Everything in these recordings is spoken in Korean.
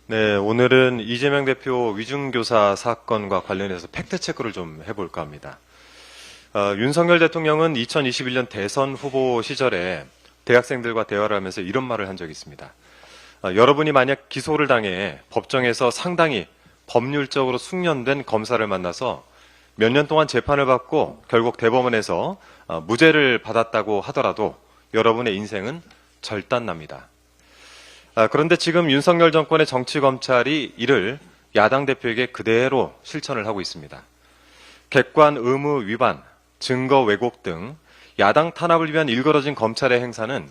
네, 오늘은 이재명 대표 위중교사 사건과 관련해서 팩트체크를 좀 해볼까 합니다. 윤석열 대통령은 2021년 대선 후보 시절에 대학생들과 대화를 하면서 이런 말을 한 적이 있습니다. 여러분이 만약 기소를 당해 법정에서 상당히 법률적으로 숙련된 검사를 만나서 몇 년 동안 재판을 받고 결국 대법원에서 무죄를 받았다고 하더라도 여러분의 인생은 절단납니다. 그런데 지금 윤석열 정권의 정치검찰이 이를 야당 대표에게 그대로 실천을 하고 있습니다. 객관 의무 위반, 증거 왜곡 등 야당 탄압을 위한 일그러진 검찰의 행사는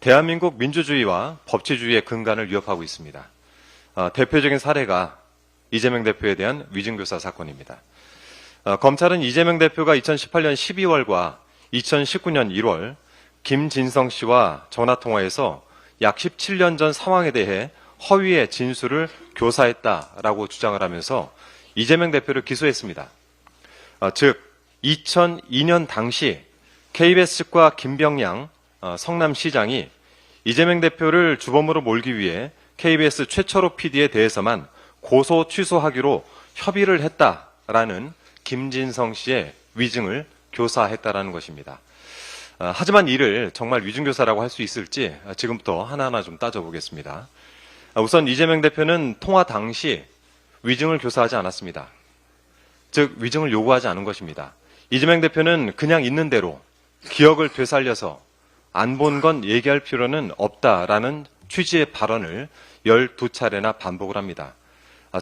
대한민국 민주주의와 법치주의의 근간을 위협하고 있습니다. 대표적인 사례가 이재명 대표에 대한 위증교사 사건입니다. 검찰은 이재명 대표가 2018년 12월과 2019년 1월 김진성 씨와 전화통화에서 약 17년 전 상황에 대해 허위의 진술을 교사했다라고 주장을 하면서 이재명 대표를 기소했습니다. 즉 2002년 당시 KBS 측과 김병양 성남시장이 이재명 대표를 주범으로 몰기 위해 KBS 최철호 PD에 대해서만 고소 취소하기로 협의를 했다라는 김진성 씨의 위증을 교사했다라는 것입니다. 하지만 이를 정말 위중교사라고 할 수 있을지 지금부터 하나하나 좀 따져보겠습니다. 우선 이재명 대표는 통화 당시 위증을 교사하지 않았습니다. 즉 위증을 요구하지 않은 것입니다. 이재명 대표는 그냥 있는 대로 기억을 되살려서 안 본 건 얘기할 필요는 없다라는 취지의 발언을 12차례나 반복을 합니다.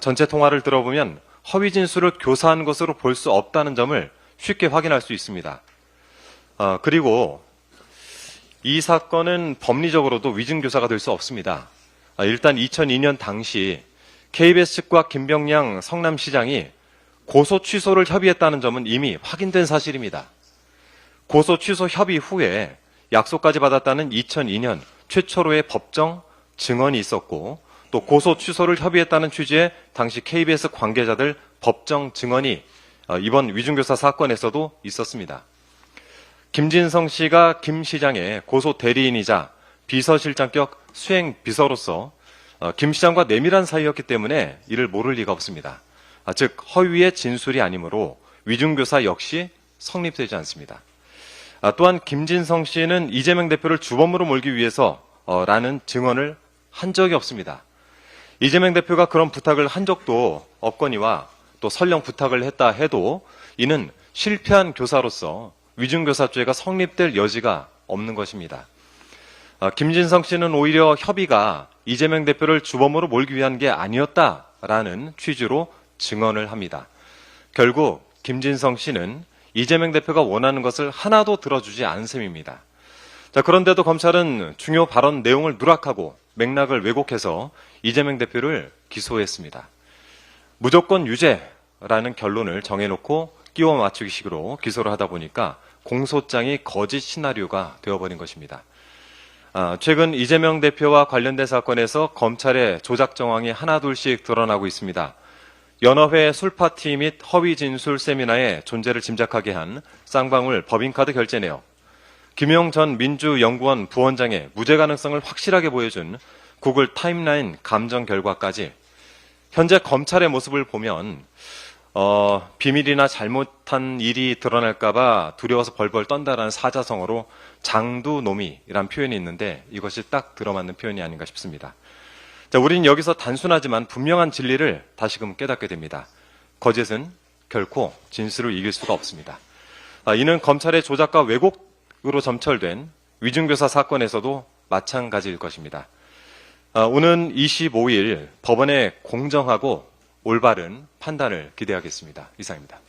전체 통화를 들어보면 허위 진술을 교사한 것으로 볼 수 없다는 점을 쉽게 확인할 수 있습니다. 그리고 이 사건은 법리적으로도 위증교사가 될 수 없습니다. 일단 2002년 당시 KBS 측과 김병양 성남시장이 고소 취소를 협의했다는 점은 이미 확인된 사실입니다. 고소 취소 협의 후에 약속까지 받았다는 2002년 최초로의 법정 증언이 있었고 또 고소 취소를 협의했다는 취지의 당시 KBS 관계자들 법정 증언이 이번 위증교사 사건에서도 있었습니다. 김진성 씨가 김 시장의 고소 대리인이자 비서실장격 수행 비서로서 김 시장과 내밀한 사이였기 때문에 이를 모를 리가 없습니다. 즉 허위의 진술이 아니므로 위중교사 역시 성립되지 않습니다. 또한 김진성 씨는 이재명 대표를 주범으로 몰기 위해서 라는 증언을 한 적이 없습니다. 이재명 대표가 그런 부탁을 한 적도 없거니와 또 설령 부탁을 했다 해도 이는 실패한 교사로서 위중교사죄가 성립될 여지가 없는 것입니다. 김진성 씨는 오히려 협의가 이재명 대표를 주범으로 몰기 위한 게 아니었다라는 취지로 증언을 합니다. 결국 김진성 씨는 이재명 대표가 원하는 것을 하나도 들어주지 않은 셈입니다. 그런데도 검찰은 중요 발언 내용을 누락하고 맥락을 왜곡해서 이재명 대표를 기소했습니다. 무조건 유죄라는 결론을 정해놓고 끼워 맞추기식으로 기소를 하다 보니까 공소장이 거짓 시나리오가 되어버린 것입니다. 최근 이재명 대표와 관련된 사건에서 검찰의 조작 정황이 하나둘씩 드러나고 있습니다. 연어회 술파티 및 허위 진술 세미나의 존재를 짐작하게 한 쌍방울 법인카드 결제 내역, 김용 전 민주연구원 부원장의 무죄 가능성을 확실하게 보여준 구글 타임라인 감정 결과까지 현재 검찰의 모습을 보면 비밀이나 잘못한 일이 드러날까봐 두려워서 벌벌 떤다라는 사자성어로 장두노미라는 표현이 있는데 이것이 딱 들어맞는 표현이 아닌가 싶습니다. 우리는 여기서 단순하지만 분명한 진리를 다시금 깨닫게 됩니다. 거짓은 결코 진술을 이길 수가 없습니다. 이는 검찰의 조작과 왜곡으로 점철된 위중교사 사건에서도 마찬가지일 것입니다. 오는 25일 법원의 공정하고 올바른 판단을 기대하겠습니다. 이상입니다.